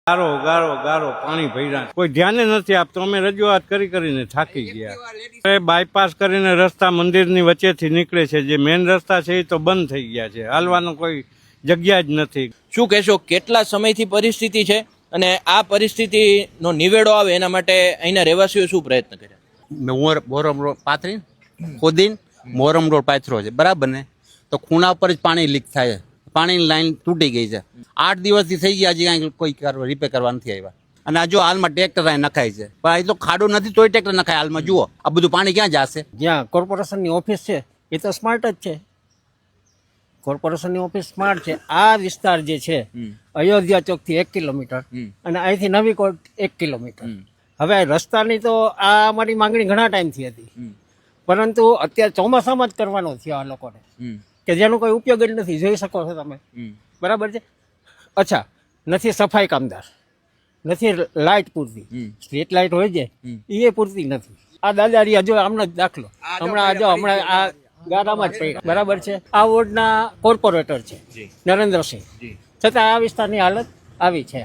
ગારો ગારો ગારો પાણી ભર્યા, કોઈ ધ્યાન નથી આપતો. અમે રજૂઆત કરીને થાકી ગયા. બાયપાસ કરીને રસ્તા મંદિરની વચ્ચેથી નીકળે છે, જે મેઇન રસ્તા છે એ તો બંધ થઈ ગયા છે, હાલવાનો કોઈ જગ્યા જ નથી. શું કહેશો, કેટલા સમયથી પરિસ્થિતિ છે અને આ પરિસ્થિતિનો નિવેડો આવે એના માટે અહીંના રહેવાસીઓ શું પ્રયત્ન કર્યા? મોરમ રોડ પાથરી ખોદીને મોરમ રોડ પાથરો છે, બરાબર ને? તો ખૂણા પર જ પાણી લીક થાય, પાણીની લાઈન તૂટી ગઈ છે. 8 દિવસથી થઈ ગયા, હજી કાંઈ કોઈ રિપેર કરવા નથી આવ્યા. અને આ જો હાલમાં ટ્રેક્ટર અહીં નખાય છે, પણ એ તો ખાડો નથી તોય ટ્રેક્ટર નખાય. હાલમાં જુઓ આ બધું પાણી ક્યાં જશે? જ્યાં કોર્પોરેશનની ઓફિસ છે એ તો સ્માર્ટ જ છે, કોર્પોરેશનની ઓફિસ સ્માર્ટ છે. આ વિસ્તાર જે છે અયોધ્યા ચોકથી 1 કિલોમીટર અને અહીંથી નવી કોટ 1 કિલોમીટર. હવે રસ્તાની તો આ અમારી માંગણી ઘણા ટાઈમથી હતી, પરંતુ અત્યારે ચોમાસામાં જ કરવાનો થયો આ લોકોને, કે જેનો કોઈ ઉપયોગ જ નથી. જોઈ શકો છો તમે, બરાબર છે. અચ્છા, નથી સફાઈ કામદાર, નથી લાઇટ પૂરતી, સ્ટ્રીટ લાઇટ હોય છે એ પૂરતી નથી. આ દાદારી હજુ આમનો જ દાખલો, હમણાં આ ગારામાં જ પડ્યા, બરાબર છે. આ વોર્ડના કોર્પોરેટર છે નરેન્દ્રસિંહ, છતાં આ વિસ્તારની હાલત આવી છે.